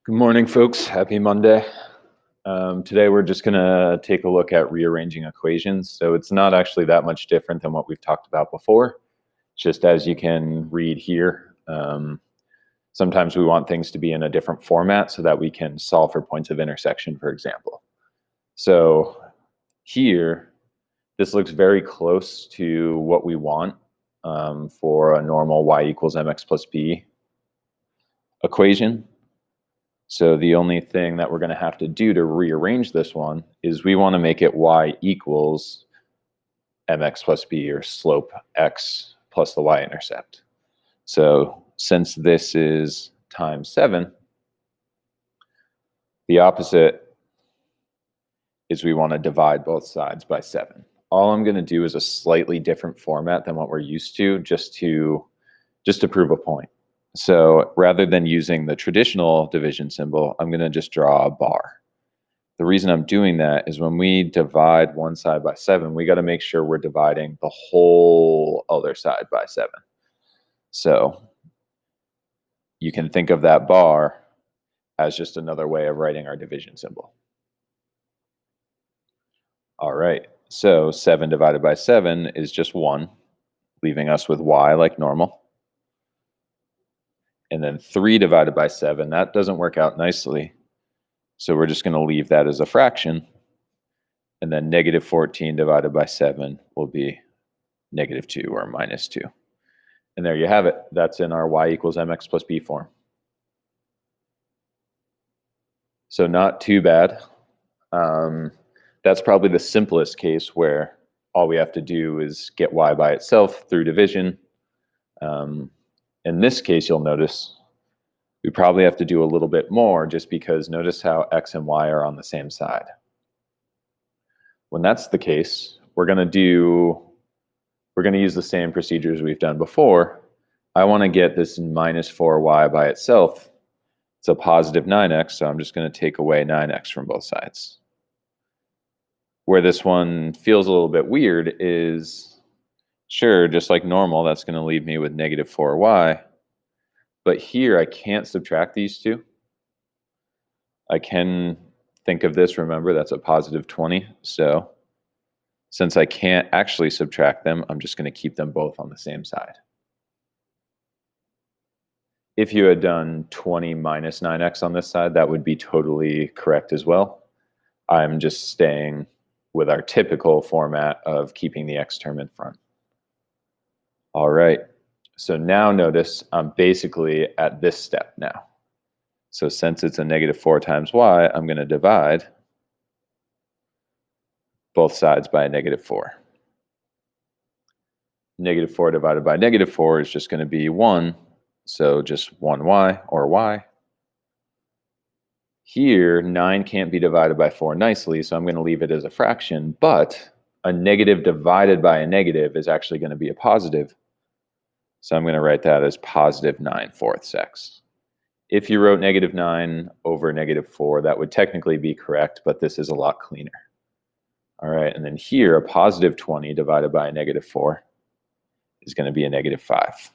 Good morning, folks. Happy Monday. Today we're just going to take a look at rearranging equations. So it's not actually that much different than what we've talked about before. Just as you can read here, sometimes we want things to be in a different format so that we can solve for points of intersection, for example. So here, this looks very close to what we want for a normal y equals mx plus b equation. So the only thing that we're going to have to do to rearrange this one is we want to make it y equals mx plus b, or slope x plus the y-intercept. So since this is times 7, the opposite is we want to divide both sides by 7. All I'm going to do is a slightly different format than what we're used to, just to prove a point. So rather than using the traditional division symbol, I'm going to just draw a bar. The reason I'm doing that is when we divide one side by 7, we got to make sure we're dividing the whole other side by 7. So you can think of that bar as just another way of writing our division symbol. All right, so 7 divided by 7 is just 1, leaving us with y like normal. And then 3 divided by 7, that doesn't work out nicely. So we're just going to leave that as a fraction. And then negative 14 divided by 7 will be negative 2, or minus 2. And there you have it. That's in our y equals mx plus b form. So not too bad. That's probably the simplest case where all we have to do is get y by itself through division. In this case, you'll notice we probably have to do a little bit more, just because notice how x and y are on the same side. When that's the case, we're going to use the same procedures we've done before. I want to get this minus 4y by itself. It's a positive 9x, so I'm just going to take away 9x from both sides. Where this one feels a little bit weird is, sure, just like normal, that's going to leave me with negative 4y. But here, I can't subtract these two. I can think of this, remember, that's a positive 20. So since I can't actually subtract them, I'm just going to keep them both on the same side. If you had done 20 minus 9x on this side, that would be totally correct as well. I'm just staying with our typical format of keeping the x term in front. All right, so now notice I'm basically at this step now. So since it's a negative 4 times y, I'm going to divide both sides by a negative 4. Negative 4 divided by negative 4 is just going to be 1, so just 1y, or y. Here, 9 can't be divided by 4 nicely, so I'm going to leave it as a fraction, but a negative divided by a negative is actually going to be a positive. So I'm going to write that as positive 9/4 x. If you wrote negative 9 over negative 4, that would technically be correct, but this is a lot cleaner. All right, and then here, a positive 20 divided by a negative 4 is going to be a negative 5.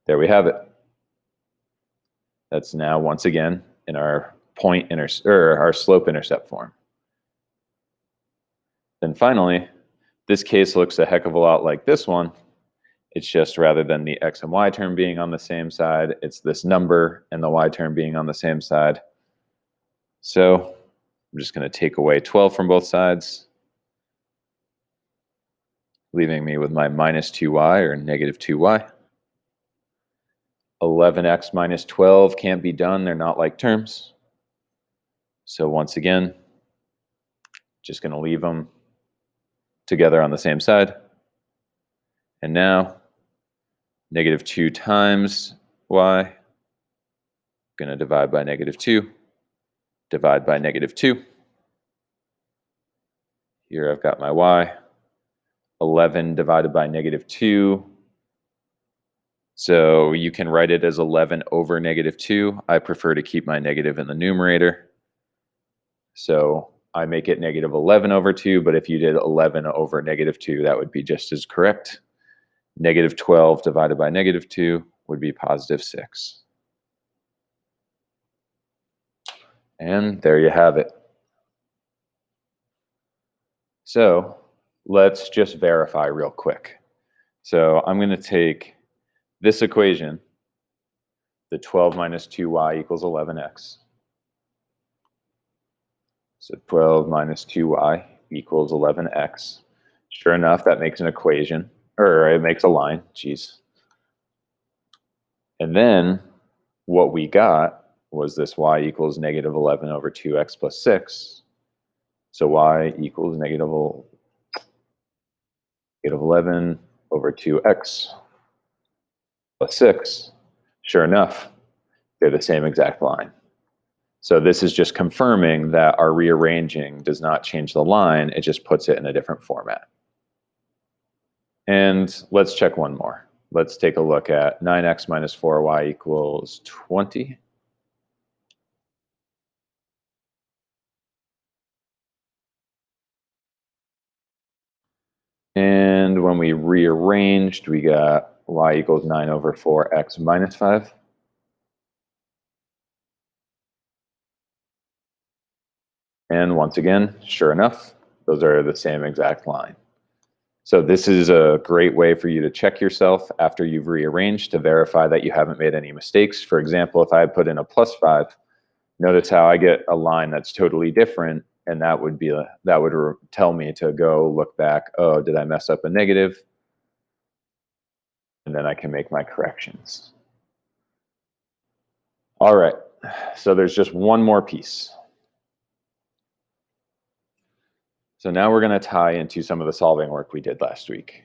There we have it. That's now, once again, in our our slope-intercept form. Then finally, this case looks a heck of a lot like this one. It's just, rather than the x and y term being on the same side, it's this number and the y term being on the same side. So I'm just going to take away 12 from both sides, leaving me with my minus 2y, or negative 2y. 11x minus 12 can't be done. They're not like terms. So once again, just going to leave them together on the same side. And now, negative 2 times y, going to divide by negative 2, divide by negative 2. Here I've got my y. 11 divided by negative 2. So you can write it as 11 over negative 2. I prefer to keep my negative in the numerator. So I make it negative 11 over 2, but if you did 11 over negative 2, that would be just as correct. Negative 12 divided by negative 2 would be positive 6. And there you have it. So let's just verify real quick. So I'm going to take this equation, the 12 minus 2y equals 11x. So 12 minus 2y equals 11x. Sure enough, that makes an equation, or it makes a line, geez. And then what we got was this y equals negative 11 over 2x plus 6. So y equals negative 11 over 2x plus 6. Sure enough, they're the same exact line. So this is just confirming that our rearranging does not change the line, it just puts it in a different format. And let's check one more. Let's take a look at 9x minus 4y equals 20. And when we rearranged, we got y equals 9 over 4x minus 5. And once again, sure enough, those are the same exact line. So this is a great way for you to check yourself after you've rearranged to verify that you haven't made any mistakes. For example, if I put in a plus 5, notice how I get a line that's totally different, and that would tell me to go look back, oh, did I mess up a negative? And then I can make my corrections. All right, so there's just one more piece. So now we're going to tie into some of the solving work we did last week.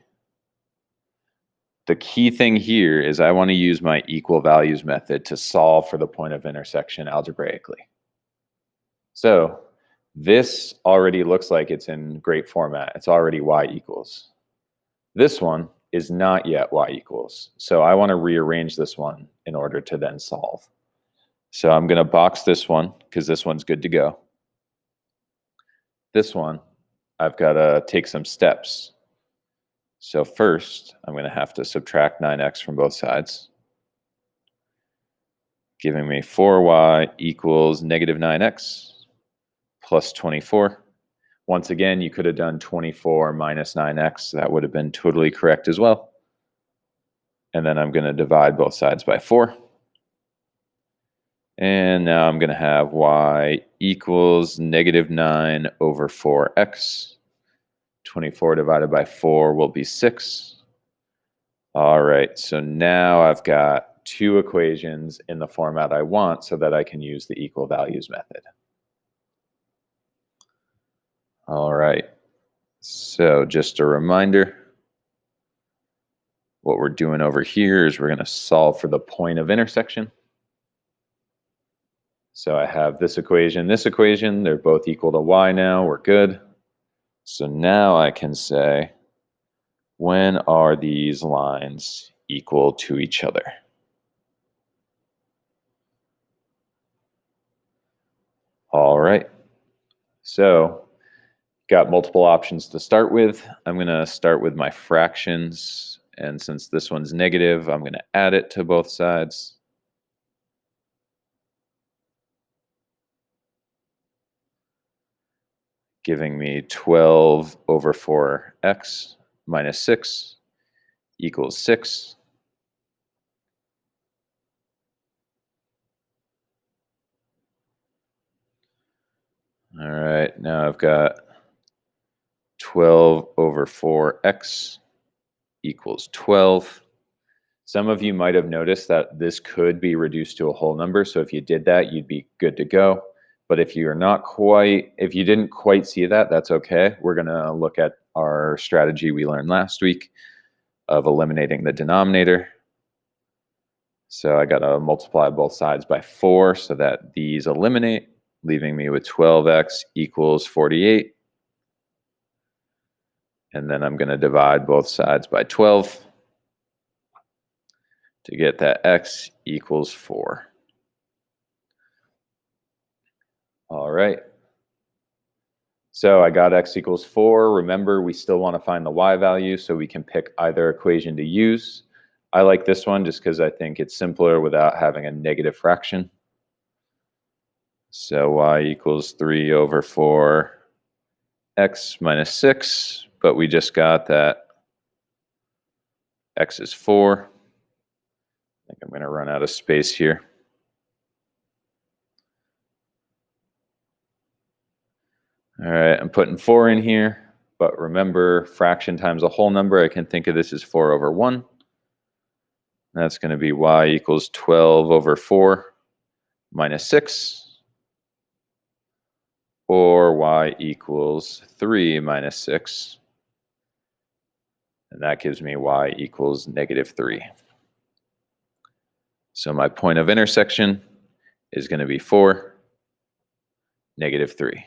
The key thing here is I want to use my equal values method to solve for the point of intersection algebraically. So this already looks like it's in great format. It's already y equals. This one is not yet y equals. So I want to rearrange this one in order to then solve. So I'm going to box this one because this one's good to go. This one, I've got to take some steps. So first, I'm going to have to subtract 9x from both sides, giving me 4y equals negative 9x plus 24. Once again, you could have done 24 minus 9x. That would have been totally correct as well. And then I'm going to divide both sides by 4. And now I'm going to have y equals negative 9 over 4x. 24 divided by 4 will be 6. All right, so now I've got two equations in the format I want so that I can use the equal values method. All right, so just a reminder, what we're doing over here is we're going to solve for the point of intersection. So I have this equation, they're both equal to y now, we're good. So now I can say, when are these lines equal to each other? All right, so got multiple options to start with. I'm going to start with my fractions, and since this one's negative, I'm going to add it to both sides. Giving me 12 over 4x minus 6 equals 6. All right, now I've got 12 over 4x equals 12. Some of you might have noticed that this could be reduced to a whole number, so if you did that, you'd be good to go. But if you didn't quite see that, that's okay. We're going to look at our strategy we learned last week of eliminating the denominator. So I got to multiply both sides by 4 so that these eliminate, leaving me with 12x equals 48. And then I'm going to divide both sides by 12 to get that x equals 4. All right. So I got x equals 4. Remember, we still want to find the y value, so we can pick either equation to use. I like this one just because I think it's simpler without having a negative fraction. So y equals 3 over 4 x minus 6, but we just got that x is 4. I think I'm going to run out of space here. All right, I'm putting 4 in here, but remember, fraction times a whole number, I can think of this as 4 over 1. That's going to be y equals 12 over 4 minus 6, or y equals 3 minus 6. And that gives me y equals negative 3. So my point of intersection is going to be 4, negative 3.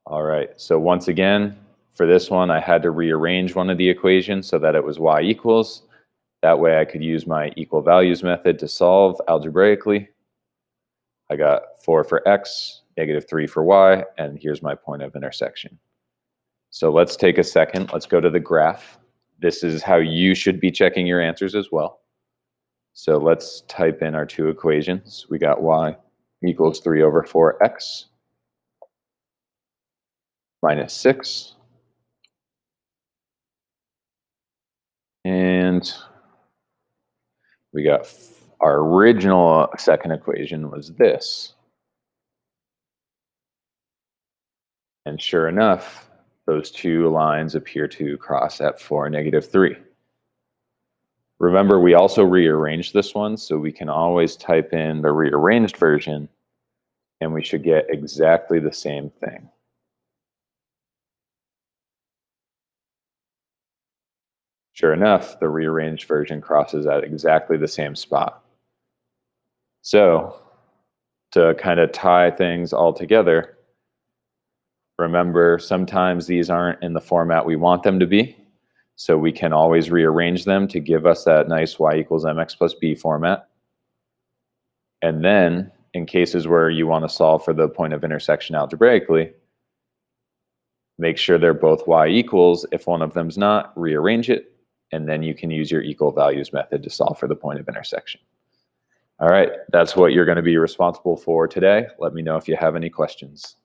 All right, so once again, for this one, I had to rearrange one of the equations so that it was y equals. That way I could use my equal values method to solve algebraically. I got 4 for x, negative 3 for y, and here's my point of intersection. So let's take a second. Let's go to the graph. This is how you should be checking your answers as well. So let's type in our two equations. We got y equals 3 over 4x minus 6. And we got our original second equation was this. And sure enough, those two lines appear to cross at 4, negative 3. Remember, we also rearranged this one, so we can always type in the rearranged version, and we should get exactly the same thing. Sure enough, the rearranged version crosses at exactly the same spot. So, to kind of tie things all together, remember, sometimes these aren't in the format we want them to be, so we can always rearrange them to give us that nice y equals mx plus b format. And then, in cases where you want to solve for the point of intersection algebraically, make sure they're both y equals. If one of them's not, rearrange it, and then you can use your equal values method to solve for the point of intersection. All right, that's what you're going to be responsible for today. Let me know if you have any questions.